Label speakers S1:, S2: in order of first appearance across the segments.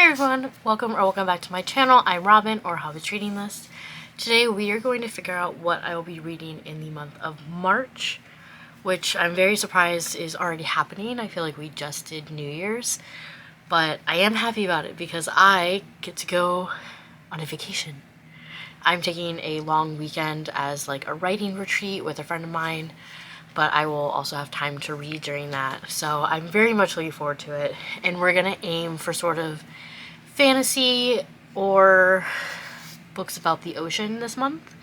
S1: Hi everyone, welcome back to my channel. I'm Robin, or Hobbit's Reading List. Today we are going to figure out what I will be reading in the month of March, which I'm very surprised is already happening. I feel like we just did New Year's, but I am happy about it because I get to go on a vacation. I'm taking a long weekend as like a writing retreat with a friend of mine, but I will also have time to read during that. So I'm very much looking forward to it. And we're gonna aim for sort of fantasy or books about the ocean this month,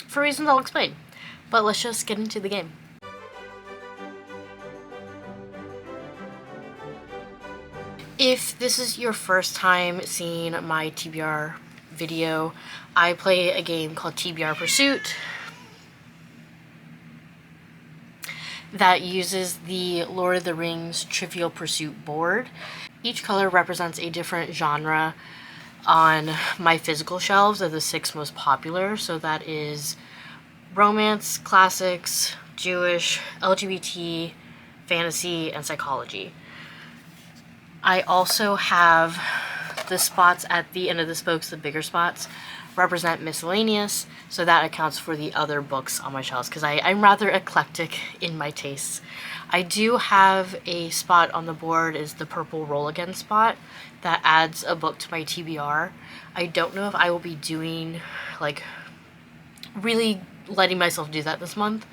S1: for reasons I'll explain. But let's just get into the game. If this is your first time seeing my TBR video, I play a game called TBR Pursuit that uses the Lord of the Rings Trivial Pursuit board. Each color represents a different genre on my physical shelves of the 6 most popular. So that is romance, classics, Jewish, LGBT, fantasy, and psychology. I also have the spots at the end of the spokes, the bigger spots, represent Miscellaneous, so that accounts for the other books on my shelves because I'm rather eclectic in my tastes. I do have a spot on the board, is the purple roll again spot, that adds a book to my TBR. I don't know if I will be doing, like, really letting myself do that this month,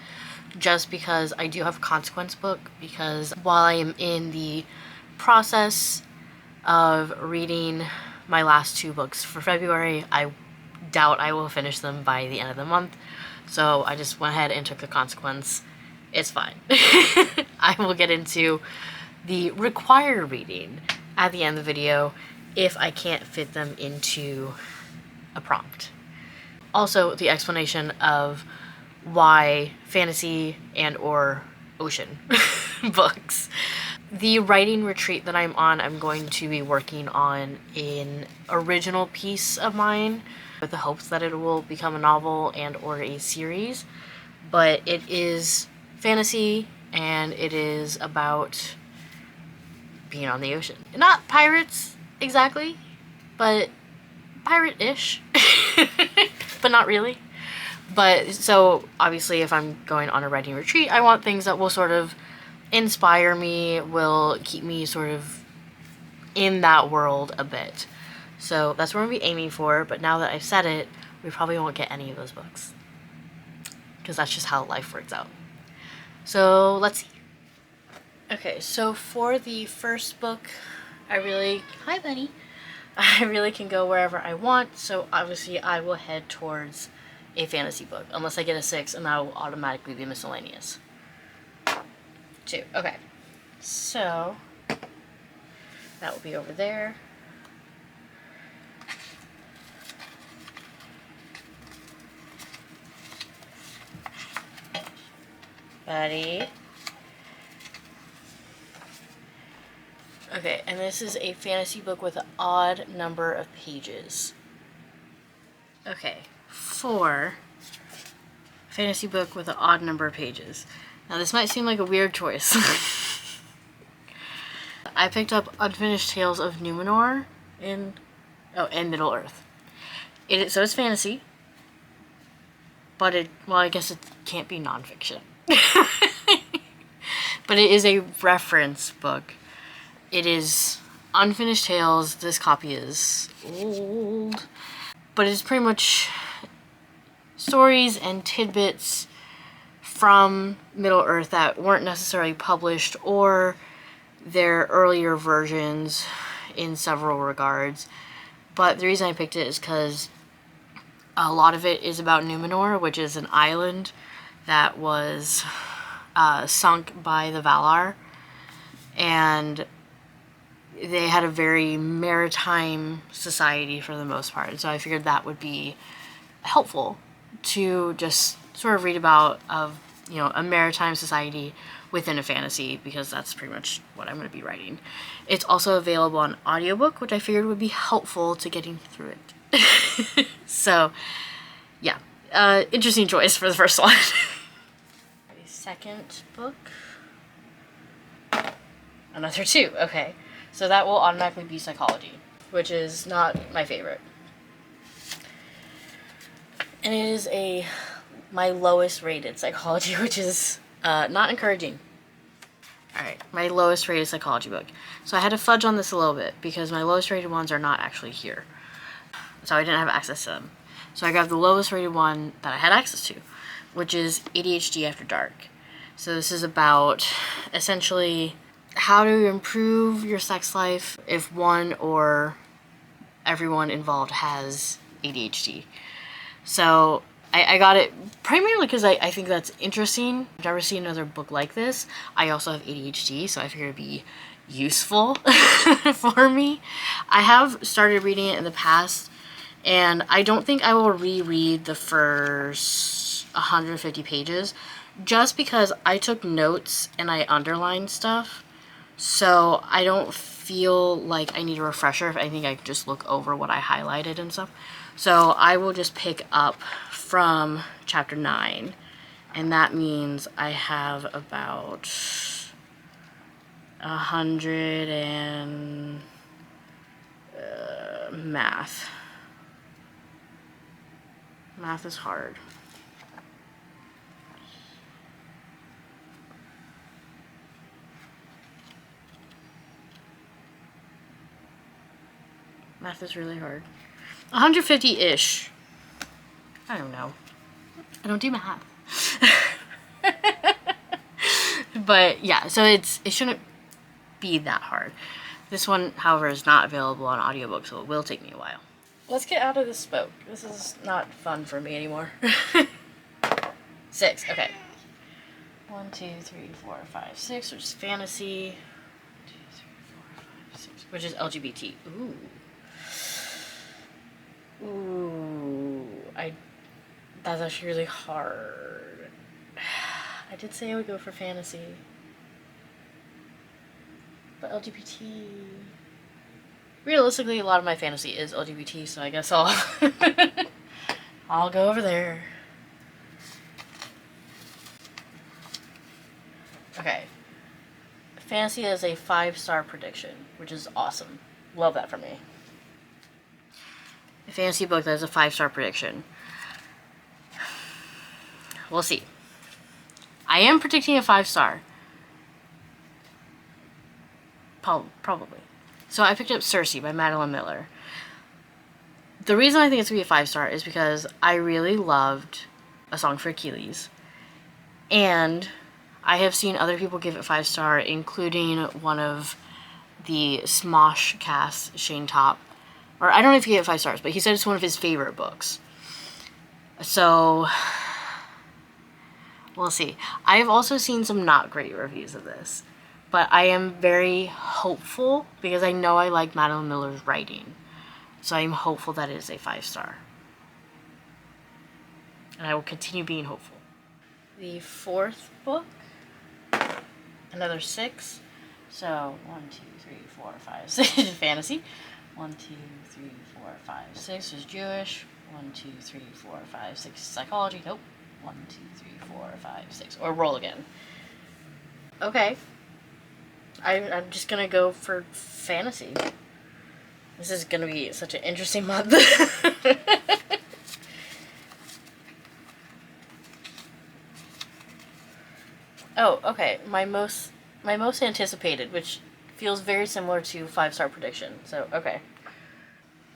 S1: just because I do have a consequence book, because while I am in the process of reading my last 2 books for February, I doubt I will finish them by the end of the month, so I just went ahead and took the consequence. It's fine. I will get into the required reading at the end of the video if I can't fit them into a prompt. Also, the explanation of why fantasy and or ocean books. The writing retreat that I'm on, I'm going to be working on an original piece of mine with the hopes that it will become a novel and or a series, but it is fantasy and it is about being on the ocean. Not pirates exactly, but pirate-ish, but not really. But so obviously if I'm going on a writing retreat, I want things that will sort of inspire me, will keep me sort of in that world a bit. So that's what I'm going to be aiming for, but now that I've said it, we probably won't get any of those books, because that's just how life works out. So let's see. Okay, so for the first book, hi Benny, I really can go wherever I want, so obviously I will head towards a fantasy book, unless I get a 6, and that will automatically be Miscellaneous. 2. Okay, so that will be over there. Buddy. Okay, and this is a fantasy book with an odd number of pages. Okay, 4. Fantasy book with an odd number of pages. Now this might seem like a weird choice. I picked up Unfinished Tales of Numenor and Middle-earth. So it's fantasy, but well, I guess it can't be nonfiction. But it is a reference book. It is Unfinished Tales. This copy is old, but it's pretty much stories and tidbits from Middle-earth that weren't necessarily published, or their earlier versions in several regards. But the reason I picked it is because a lot of it is about Numenor, which is an island that was sunk by the Valar, and they had a very maritime society for the most part, so I figured that would be helpful to just sort of read about a maritime society within a fantasy, because that's pretty much what I'm going to be writing. It's also available on audiobook, which I figured would be helpful to getting through it. So yeah, interesting choice for the first one. Second book, another 2. Okay, So that will automatically be psychology, which is not my favorite. And it is my lowest rated psychology, which is not encouraging. Alright, my lowest rated psychology book. So I had to fudge on this a little bit because my lowest rated ones are not actually here. So I didn't have access to them. So I grabbed the lowest rated one that I had access to, which is ADHD After Dark. So this is about essentially how to improve your sex life if one or everyone involved has ADHD. So I got it primarily because I think that's interesting. I've never seen another book like this. I also have ADHD, so I figured it'd be useful for me. I have started reading it in the past, and I don't think I will reread the first 150 pages just because I took notes and I underlined stuff. So I don't feel like I need a refresher. If anything, I can just look over what I highlighted and stuff. So I will just pick up from chapter 9. And that means I have about 100 and math. Math is hard. Math is really hard. 150-ish. I don't know. I don't do math. But yeah, so it shouldn't be that hard. This one, however, is not available on audiobook, so it will take me a while. Let's get out of this smoke. This is not fun for me anymore. 6, okay. 1, 2, 3, 4, 5, 6, which is fantasy. 1, 2, 3, 4, 5, 6, which is LGBT. Ooh. Ooh, that's actually really hard. I did say I would go for fantasy. But LGBT... Realistically, a lot of my fantasy is LGBT, so I guess I'll go over there. Okay. Fantasy is a 5-star prediction, which is awesome. Love that for me. A fantasy book that is a 5-star prediction. We'll see. I am predicting a 5-star. Probably. So I picked up Circe by Madeline Miller. The reason I think it's going to be a 5-star is because I really loved A Song for Achilles. And I have seen other people give it 5-star, including one of the Smosh cast, Shane Top. Or I don't know if he gave it 5 stars, but he said it's one of his favorite books. So we'll see. I've also seen some not great reviews of this, but I am very hopeful because I know I like Madeline Miller's writing. So I'm hopeful that it is a 5-star. And I will continue being hopeful. The 4th book, another 6. So 1, 2, 3, 4, 5, 6 is fantasy. 1, 2, 3, 4, 5, 6 is Jewish. 1, 2, 3, 4, 5, 6 is psychology. Nope. 1, 2, 3, 4, 5, 6. Or roll again. Okay. I'm just gonna go for fantasy. This is gonna be such an interesting month. Oh, okay. My most anticipated, which feels very similar to 5-star prediction. So, okay.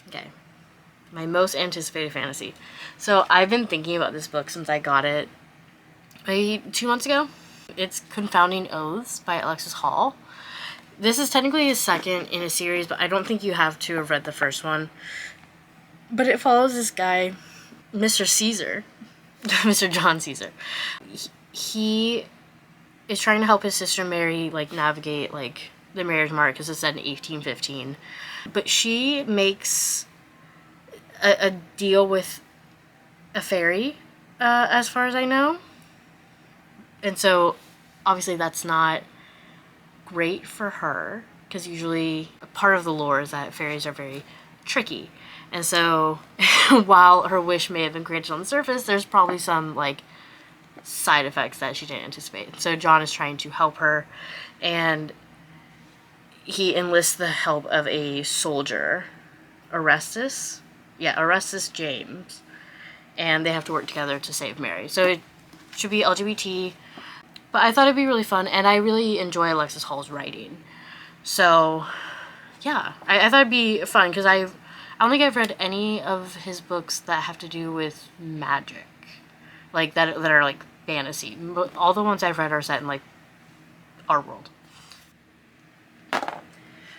S1: Okay. My most anticipated fantasy. So, I've been thinking about this book since I got it maybe 2 months ago. It's Confounding Oaths by Alexis Hall. This is technically a second in a series, but I don't think you have to have read the first one. But it follows this guy, Mr. Caesar. Mr. John Caesar. He is trying to help his sister Mary, navigate, the marriage market, because it's set in 1815. But she makes a deal with a fairy, as far as I know. And so, obviously, that's not great for her, because usually part of the lore is that fairies are very tricky. And so, while her wish may have been granted on the surface, there's probably some, side effects that she didn't anticipate. So John is trying to help her, and he enlists the help of a soldier, Orestes. Yeah, Orestes James. And they have to work together to save Mary. So it should be LGBT. But I thought it'd be really fun, and I really enjoy Alexis Hall's writing. So, yeah, I thought it'd be fun, because I don't think I've read any of his books that have to do with magic. Like, that are, like, fantasy. All the ones I've read are set in, like, our world.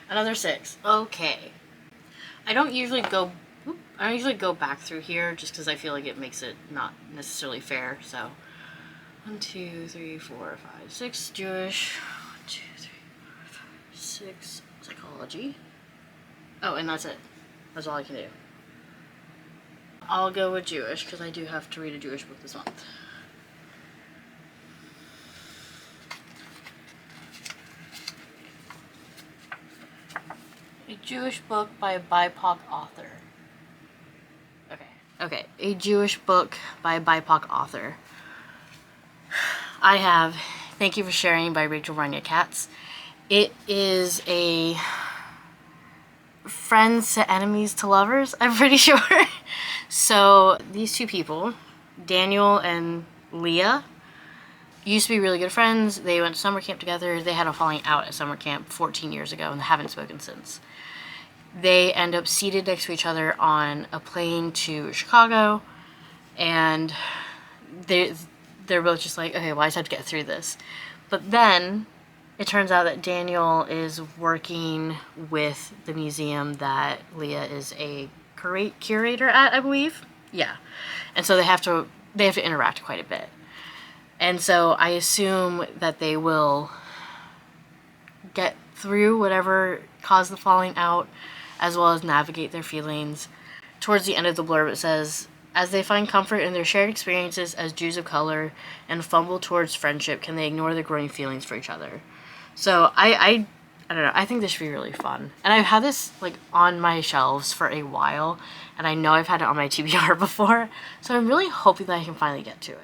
S1: Another 6. Okay. I don't usually go back through here just because I feel like it makes it not necessarily fair. So 1, 2, 3, 4, 5, 6 Jewish. 1, 2, 3, 4, 5, 6 psychology. Oh, and that's it. That's all I can do. I'll go with Jewish because I do have to read a Jewish book this month. A Jewish book by a BIPOC author. Okay, a Jewish book by a BIPOC author. I have Thank You for Sharing by Rachel Runya Katz. It is a friends to enemies to lovers, I'm pretty sure. So these two people, Daniel and Leah, used to be really good friends. They went to summer camp together. They had a falling out at summer camp 14 years ago and haven't spoken since. They end up seated next to each other on a plane to Chicago, and they're both just like, okay, well, I just have to get through this. But then it turns out that Daniel is working with the museum that Leah is a curator at, I believe. Yeah. And so they have to interact quite a bit. And so I assume that they will get through whatever caused the falling out, as well as navigate their feelings. Towards the end of the blurb, it says, as they find comfort in their shared experiences as Jews of color and fumble towards friendship, can they ignore their growing feelings for each other? So I don't know. I think this should be really fun. And I've had this like on my shelves for a while, and I know I've had it on my TBR before, so I'm really hoping that I can finally get to it.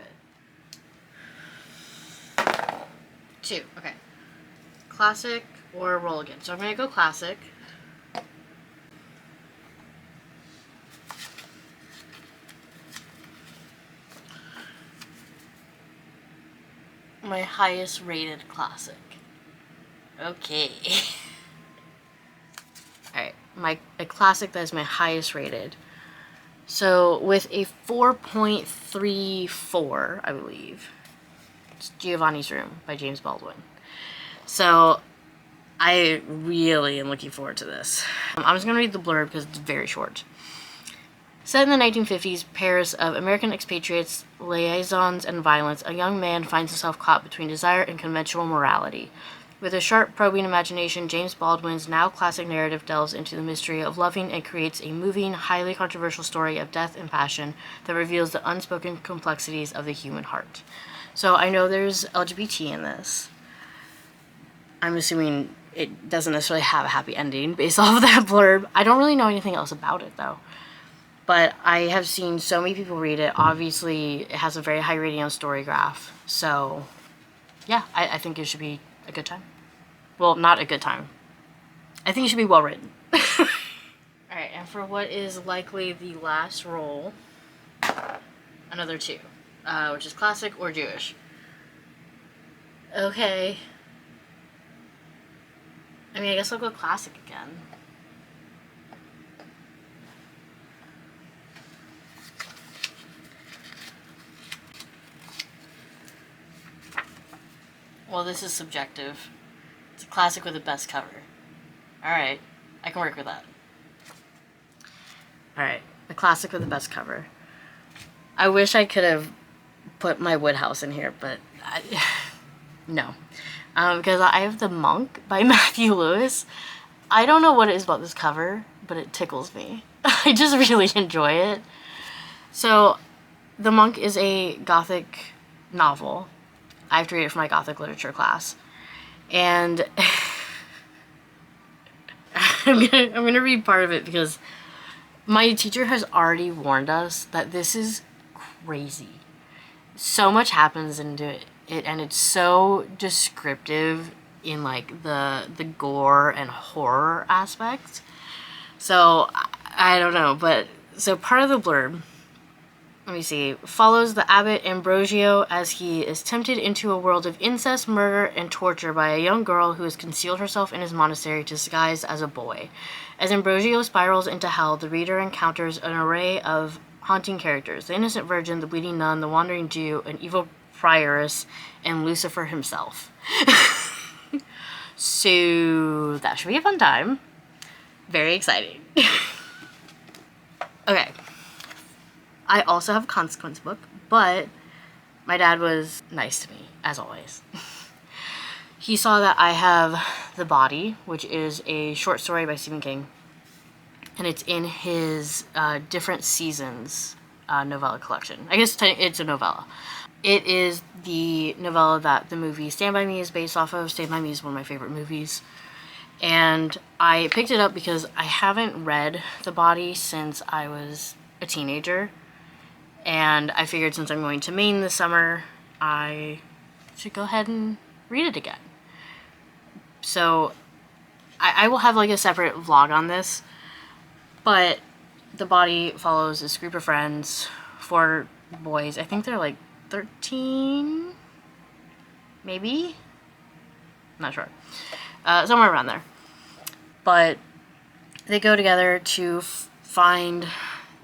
S1: 2. Okay. Classic or roll again. So I'm going to go classic. My highest rated classic. Okay. Alright, a classic that is my highest rated. So with a 4.34, I believe. It's Giovanni's Room by James Baldwin. So I really am looking forward to this. I'm just going to read the blurb because it's very short. Set in the 1950s Paris of American expatriates, liaisons, and violence, a young man finds himself caught between desire and conventional morality. With a sharp, probing imagination, James Baldwin's now classic narrative delves into the mystery of loving and creates a moving, highly controversial story of death and passion that reveals the unspoken complexities of the human heart. So I know there's LGBT in this. I'm assuming it doesn't necessarily have a happy ending based off of that blurb. I don't really know anything else about it, though. But I have seen so many people read it. Obviously, it has a very high rating on Storygraph. So, yeah, I think it should be a good time. Well, not a good time. I think it should be well written. Alright, and for what is likely the last roll, another 2. Which is classic or Jewish. Okay. I mean, I guess I'll go classic again. Well, this is subjective. It's a classic with the best cover. Alright, I can work with that. Alright, a classic with the best cover. I wish I could have put my Wodehouse in here, but no. Because I have The Monk by Matthew Lewis. I don't know what it is about this cover, but it tickles me. I just really enjoy it. So, The Monk is a Gothic novel. I have to read it for my Gothic literature class. And I'm gonna read part of it because my teacher has already warned us that this is crazy. So much happens into it, and it's so descriptive in like the gore and horror aspect. So I don't know, but so part of the blurb, let me see, follows the abbot Ambrosio as he is tempted into a world of incest, murder, and torture by a young girl who has concealed herself in his monastery disguised as a boy. As Ambrosio spirals into hell, the reader encounters an array of haunting characters: the innocent virgin, the bleeding nun, the wandering Jew, an evil prioress, and Lucifer himself. So that should be a fun time. Very exciting. Okay. I also have a consequence book, but my dad was nice to me, as always. He saw that I have The Body, which is a short story by Stephen King, and it's in his Different Seasons novella collection. I guess it's a novella. It is the novella that the movie Stand By Me is based off of. Stand By Me is one of my favorite movies. And I picked it up because I haven't read The Body since I was a teenager. And I figured since I'm going to Maine this summer, I should go ahead and read it again. So I will have like a separate vlog on this, but The Body follows this group of friends, 4 boys. I think they're like 13, maybe? I'm not sure. Somewhere around there. But they go together to find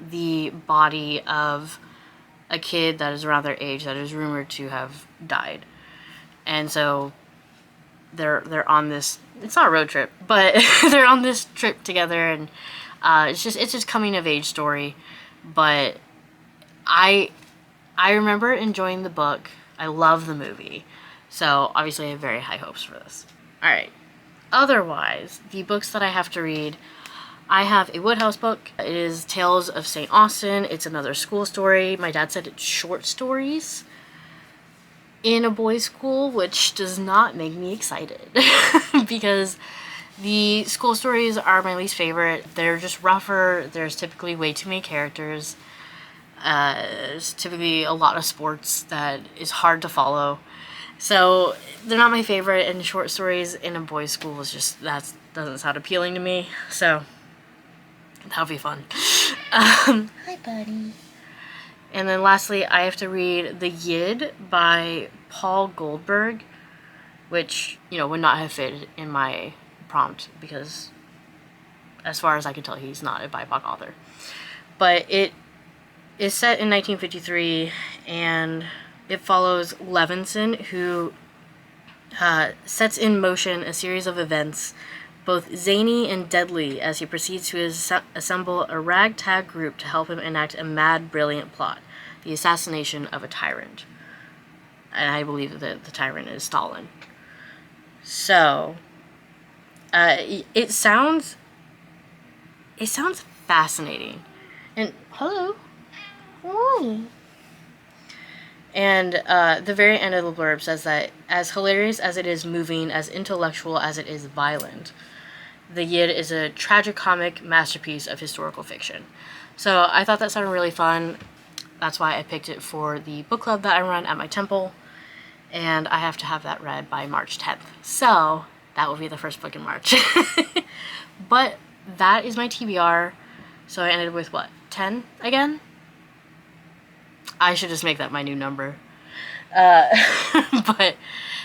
S1: the body of a kid that is around their age that is rumored to have died. And so they're on this, it's not a road trip, but they're on this trip together, and it's just coming of age story. But I remember enjoying the book. I love the movie. So obviously I have very high hopes for this. All right. Otherwise, the books that I have to read, I have a Wodehouse book. It is Tales of St. Austin. It's another school story. My dad said it's short stories in a boys' school, which does not make me excited because the school stories are my least favorite. They're just rougher. There's typically way too many characters. There's typically a lot of sports that is hard to follow. So they're not my favorite, and short stories in a boys' school is just, that doesn't sound appealing to me. So that'll be fun. Hi, buddy. And then lastly, I have to read The Yid by Paul Goldberg, which, would not have fit in my prompt because, as far as I can tell, he's not a BIPOC author. But it is set in 1953, and it follows Levinson, who sets in motion a series of events, both zany and deadly, as he proceeds to assemble a ragtag group to help him enact a mad, brilliant plot, the assassination of a tyrant. And I believe that the tyrant is Stalin. So, it sounds fascinating. And, hello. Hi. And the very end of the blurb says that, as hilarious as it is moving, as intellectual as it is violent, The Yid is a tragicomic masterpiece of historical fiction. So I thought that sounded really fun. That's why I picked it for the book club that I run at my temple. And I have to have that read by March 10th. So that will be the first book in March. But that is my TBR. So I ended with what? 10 again? I should just make that my new number. But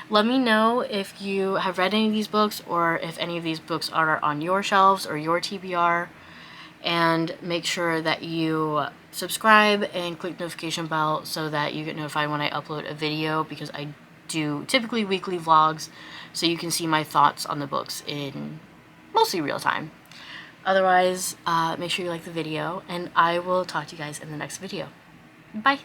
S1: let me know if you have read any of these books, or if any of these books are on your shelves or your TBR. And make sure that you subscribe and click notification bell so that you get notified when I upload a video, because I do typically weekly vlogs, so you can see my thoughts on the books in mostly real time. Otherwise, make sure you like the video, and I will talk to you guys in the next video. Bye!